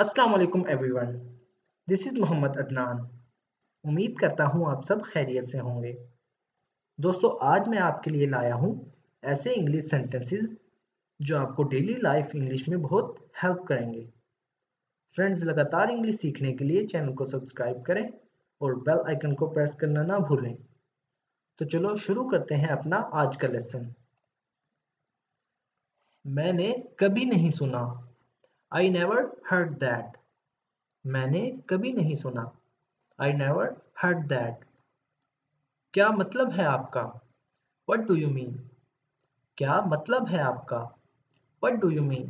अस्सलाम वालेकुम everyone. This is Mohammad Adnan. उम्मीद करता हूँ आप सब खैरियत से होंगे। दोस्तों, आज मैं आपके लिए लाया हूँ ऐसे इंग्लिश सेंटेंसेस जो आपको डेली लाइफ इंग्लिश में बहुत हेल्प करेंगे। फ्रेंड्स, लगातार इंग्लिश सीखने के लिए चैनल को सब्सक्राइब करें और बेल आइकन को प्रेस करना ना भूलें। तो चलो शुरू करते हैं अपना आज का लेसन। मैंने कभी नहीं सुना। I never heard that. मैंने कभी नहीं सुना। I never heard that. क्या मतलब है आपका? What do you mean? क्या मतलब है आपका? What do you mean?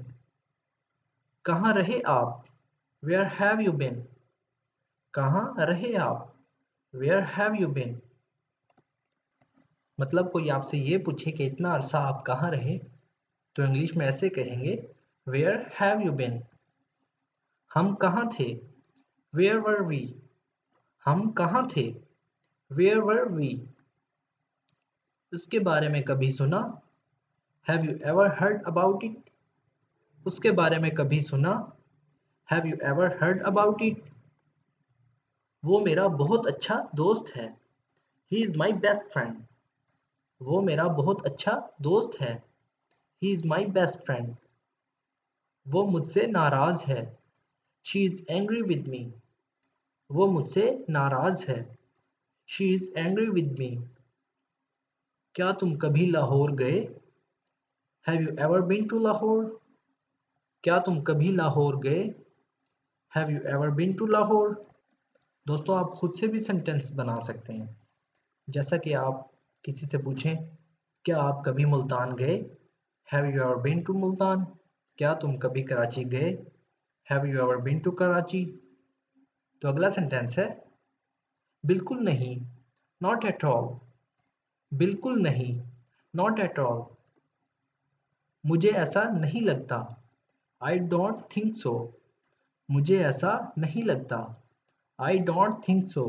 कहाँ रहे आप? Where have you been? कहाँ रहे आप? Where have you been? मतलब कोई आपसे ये पूछे कि इतना अरसा आप कहाँ रहे, तो इंग्लिश में ऐसे कहेंगे Where have you been? हम कहाँ थे? Where were we? हम कहाँ थे? Where were we? उसके बारे में कभी सुना? Have you ever heard about it? उसके बारे में कभी सुना? Have you ever heard about it? वो मेरा बहुत अच्छा दोस्त है। He is my best friend. वो मेरा बहुत अच्छा दोस्त है। He is my best friend. वो मुझसे नाराज है। She is angry with me. वो मुझसे नाराज है। She is angry with me. क्या तुम कभी लाहौर गए? Have you ever been to Lahore? क्या तुम कभी लाहौर गए? Have you ever been to Lahore? दोस्तों, आप खुद से भी सेंटेंस बना सकते हैं। जैसा कि आप किसी से पूछें, क्या आप कभी मुल्तान गए? Have you ever been to Multan? क्या तुम कभी कराची गए? Have you ever been to Karachi? तो अगला सेंटेंस है बिल्कुल नहीं, not at all. बिल्कुल नहीं, not at all. मुझे ऐसा नहीं लगता, I don't think so. मुझे ऐसा नहीं लगता, I don't think so.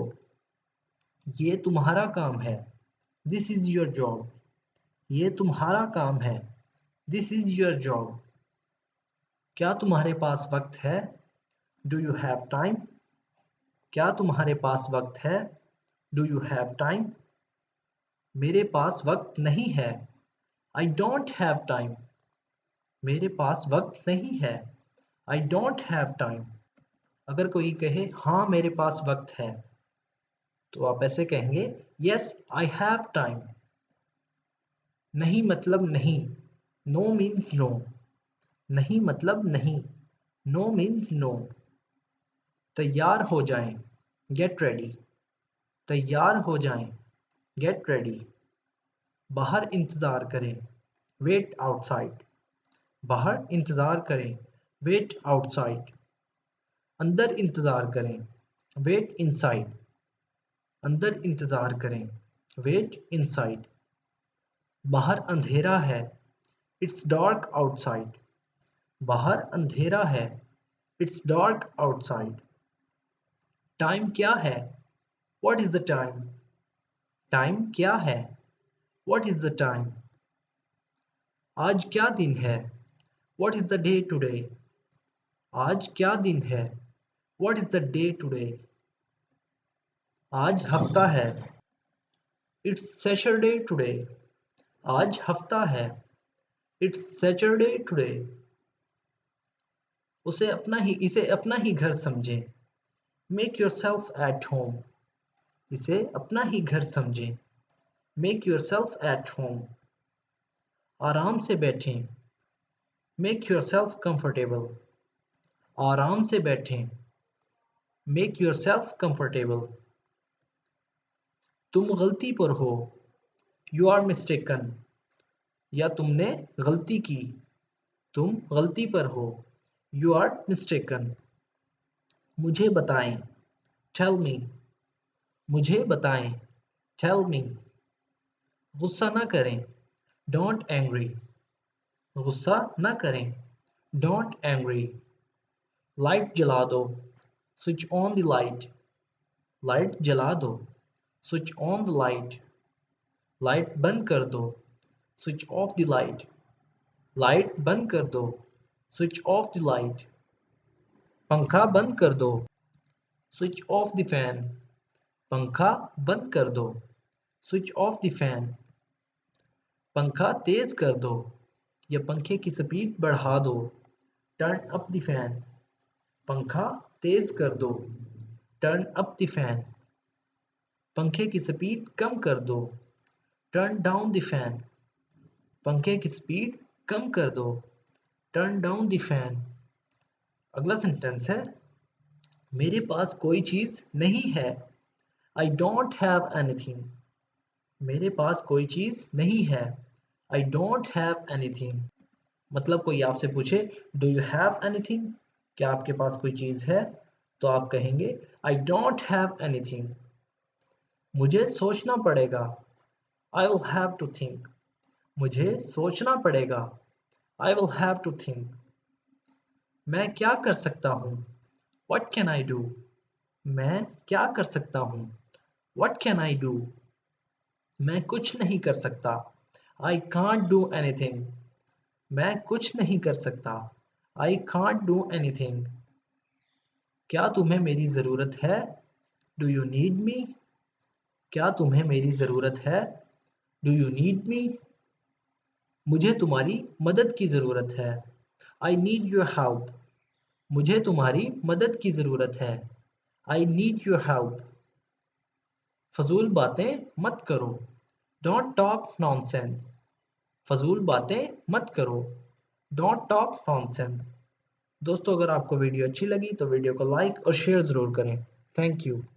ये तुम्हारा काम है, This is your job. ये तुम्हारा काम है, This is your job. क्या तुम्हारे पास वक्त है? Do you have time? क्या तुम्हारे पास वक्त है? Do you have time? मेरे पास वक्त नहीं है, I don't have time. मेरे पास वक्त नहीं है, I don't have time. अगर कोई कहे हाँ मेरे पास वक्त है, तो आप ऐसे कहेंगे Yes, I have time. नहीं मतलब नहीं, No means no. नहीं मतलब नहीं, No means no. तैयार हो जाएं, Get ready. तैयार हो जाएं, Get ready. बाहर इंतज़ार करें, Wait outside. बाहर इंतज़ार करें, Wait outside. अंदर इंतज़ार करें, Wait inside. अंदर इंतज़ार करें, Wait inside. बाहर अंधेरा है, It's dark outside. बाहर अंधेरा है, It's dark outside. टाइम क्या है? What is the time? Time क्या है? What is the time? आज क्या दिन है? What is the day today? आज क्या दिन है? What is the day today? आज हफ्ता है, It's Saturday today. आज हफ्ता है, It's Saturday today. इसे अपना ही घर समझें, Make yourself at home. इसे अपना ही घर समझें, Make yourself at home. आराम से बैठें, Make yourself comfortable. आराम से बैठें, Make yourself comfortable. तुम गलती पर हो, You are mistaken. या तुमने गलती की, तुम गलती पर हो, You are mistaken. मुझे बताएं, Tell me. मुझे बताएं, Tell me. गुस्सा न करें, Don't angry. गुस्सा न करें, Don't angry. लाइट जला दो, Switch on the light. Light जला दो, Switch on the light. Light बंद कर दो, Switch off the light. Light बंद कर दो, Switch off the light. पंखा बंद कर दो। Switch off the fan. पंखा बंद कर दो। Switch off the fan. पंखा तेज कर दो या पंखे की स्पीड बढ़ा दो। Turn up the fan. पंखा तेज कर दो। Turn up the fan. पंखे की स्पीड कम कर दो। Turn down the fan. पंखे की स्पीड कम कर दो। Turn down the fan. अगला सेंटेंस है मेरे पास कोई चीज नहीं है। I don't have anything. मेरे पास कोई चीज नहीं है। I don't have anything. मतलब कोई आपसे पूछे डू यू हैव एनीथिंग, क्या आपके पास कोई चीज है, तो आप कहेंगे आई डोंट हैव एनीथिंग। मुझे सोचना पड़ेगा। I will have to think. मुझे सोचना पड़ेगा। I will have to think. मैं क्या कर सकता हूँ। What can I do? मैं क्या कर सकता हूँ। What can I do? मैं कुछ नहीं कर सकता। I can't do anything. मैं कुछ नहीं कर सकता। I can't do anything. क्या तुम्हें मेरी ज़रूरत है। Do you need me? क्या तुम्हें मेरी ज़रूरत है। Do you need me? मुझे तुम्हारी मदद की ज़रूरत है। I need your help. मुझे तुम्हारी मदद की ज़रूरत है। I need your help. फजूल बातें मत करो। Don't talk nonsense. फजूल बातें मत करो। Don't talk nonsense. दोस्तों अगर आपको वीडियो अच्छी लगी तो वीडियो को लाइक और शेयर ज़रूर करें। Thank you.